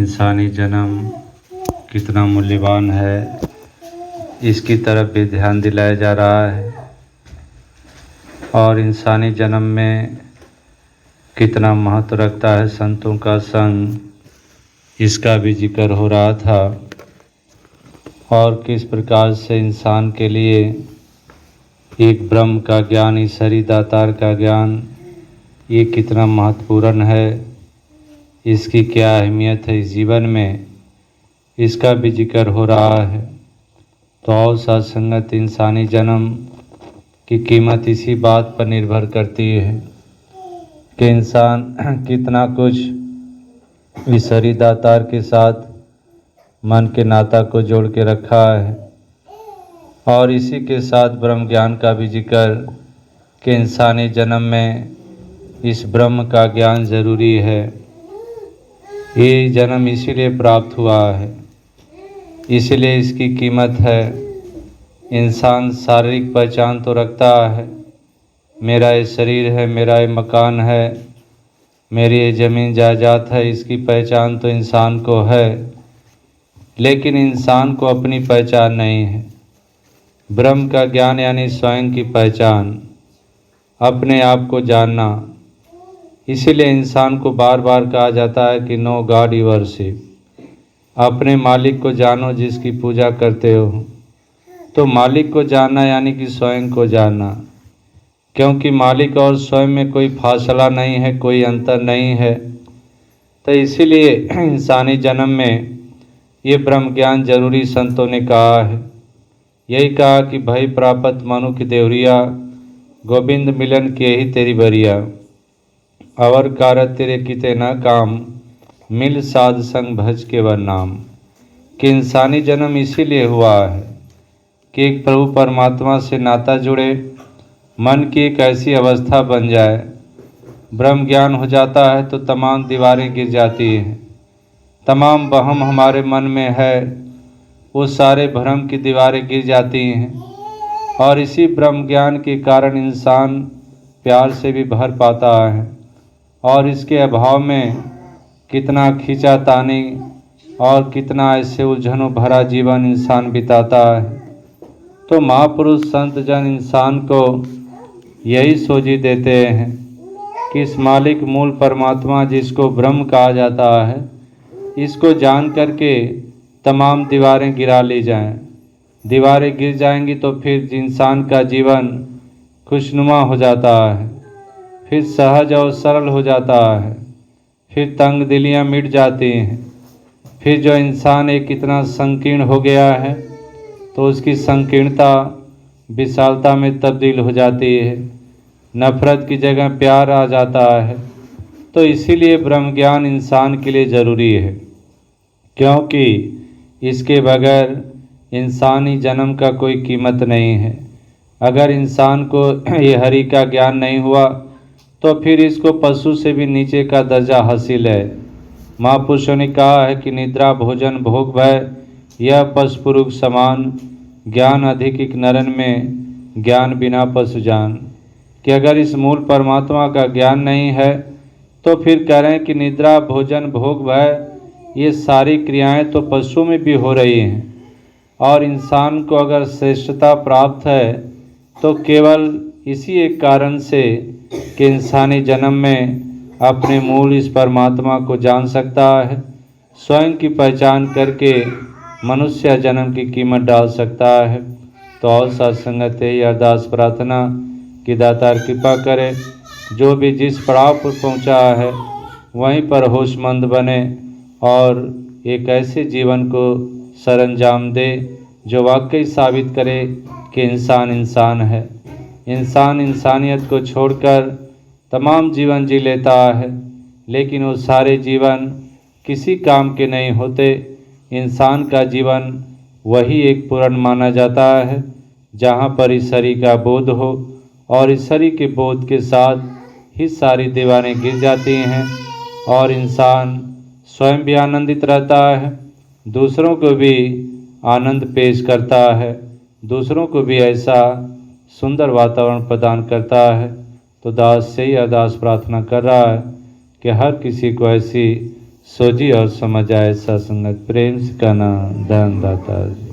इंसानी जन्म कितना मूल्यवान है, इसकी तरफ भी ध्यान दिलाया जा रहा है। और इंसानी जन्म में कितना महत्व रखता है संतों का संग, इसका भी जिक्र हो रहा था। और किस प्रकार से इंसान के लिए एक ब्रह्म का ज्ञान, ईश्वरी दातार का ज्ञान, ये कितना महत्वपूर्ण है, इसकी क्या अहमियत है इस जीवन में, इसका भी जिक्र हो रहा है। तो और सत्संगत इंसानी जन्म की कीमत इसी बात पर निर्भर करती है कि इंसान कितना कुछ ईश्वरी दातार के साथ मन के नाता को जोड़ के रखा है। और इसी के साथ ब्रह्म ज्ञान का भी जिक्र कि इंसानी जन्म में इस ब्रह्म का ज्ञान ज़रूरी है। ये जन्म इसीलिए प्राप्त हुआ है, इसीलिए इसकी कीमत है। इंसान शारीरिक पहचान तो रखता है, मेरा ये शरीर है, मेरा ये मकान है, मेरी ये ज़मीन जायदाद है, इसकी पहचान तो इंसान को है। लेकिन इंसान को अपनी पहचान नहीं है। ब्रह्म का ज्ञान यानी स्वयं की पहचान, अपने आप को जानना। इसीलिए इंसान को बार बार कहा जाता है कि नो गॉड वर्शिप, अपने मालिक को जानो जिसकी पूजा करते हो। तो मालिक को जानना यानी कि स्वयं को जानना, क्योंकि मालिक और स्वयं में कोई फासला नहीं है, कोई अंतर नहीं है। तो इसीलिए इंसानी जन्म में ये ब्रह्म ज्ञान जरूरी संतों ने कहा है। यही कहा कि भय प्राप्त मनु की देवरिया, गोविंद मिलन के ही तेरी बरिया, अवर कारत तेरे किते न काम, मिल साध संग भज के वर नाम। कि इंसानी जन्म इसीलिए हुआ है कि एक प्रभु परमात्मा से नाता जुड़े, मन की एक ऐसी अवस्था बन जाए, ब्रह्म ज्ञान हो जाता है तो तमाम दीवारें गिर जाती हैं। तमाम वहम हमारे मन में है, वो सारे भ्रम की दीवारें गिर जाती हैं। और इसी ब्रह्म ज्ञान के कारण इंसान प्यार से भी भर पाता है। और इसके अभाव में कितना खींचातानी और कितना ऐसे उलझनों भरा जीवन इंसान बिताता है। तो महापुरुष संत जन इंसान को यही सोझी देते हैं कि इस मालिक मूल परमात्मा जिसको ब्रह्म कहा जाता है, इसको जान करके तमाम दीवारें गिरा ली जाएं। दीवारें गिर जाएंगी तो फिर इंसान का जीवन खुशनुमा हो जाता है, फिर सहज और सरल हो जाता है, फिर तंग दिलियाँ मिट जाती हैं। फिर जो इंसान एक इतना संकीर्ण हो गया है तो उसकी संकीर्णता विशालता में तब्दील हो जाती है, नफरत की जगह प्यार आ जाता है। तो इसीलिए ब्रह्म ज्ञान इंसान के लिए ज़रूरी है, क्योंकि इसके बगैर इंसानी जन्म का कोई कीमत नहीं है। अगर इंसान को ये हरि का ज्ञान नहीं हुआ तो फिर इसको पशु से भी नीचे का दर्जा हासिल है। महापुरुषों ने कहा है कि निद्रा भोजन भोग भय यह पशुपुरुष समान, ज्ञान अधिक एक नरन में, ज्ञान बिना पशु जान। कि अगर इस मूल परमात्मा का ज्ञान नहीं है तो फिर कह रहे हैं कि निद्रा भोजन भोग भय ये सारी क्रियाएं तो पशुओं में भी हो रही हैं। और इंसान को अगर श्रेष्ठता प्राप्त है तो केवल इसी एक कारण से कि इंसानी जन्म में अपने मूल इस परमात्मा को जान सकता है, स्वयं की पहचान करके मनुष्य जन्म की कीमत डाल सकता है। तो और सत्संगत यही अरदास प्रार्थना कि दातार कृपा करे, जो भी जिस पड़ाव पर पहुंचा है वहीं पर होशमंद बने और एक ऐसे जीवन को सरंजाम दे जो वाकई साबित करे कि इंसान इंसान है। इंसान इंसानियत को छोड़कर तमाम जीवन जी लेता है, लेकिन वो सारे जीवन किसी काम के नहीं होते। इंसान का जीवन वही एक पूर्ण माना जाता है जहाँ पर ईश्वरी का बोध हो, और ईश्वरी के बोध के साथ ही सारी दीवारें गिर जाती हैं और इंसान स्वयं भी आनंदित रहता है, दूसरों को भी आनंद पेश करता है, दूसरों को भी ऐसा सुंदर वातावरण प्रदान करता है। तो दास से ही अरदास प्रार्थना कर रहा है कि हर किसी को ऐसी सोझी और समझ आए सत्संगत प्रेम से कहना धन दाता।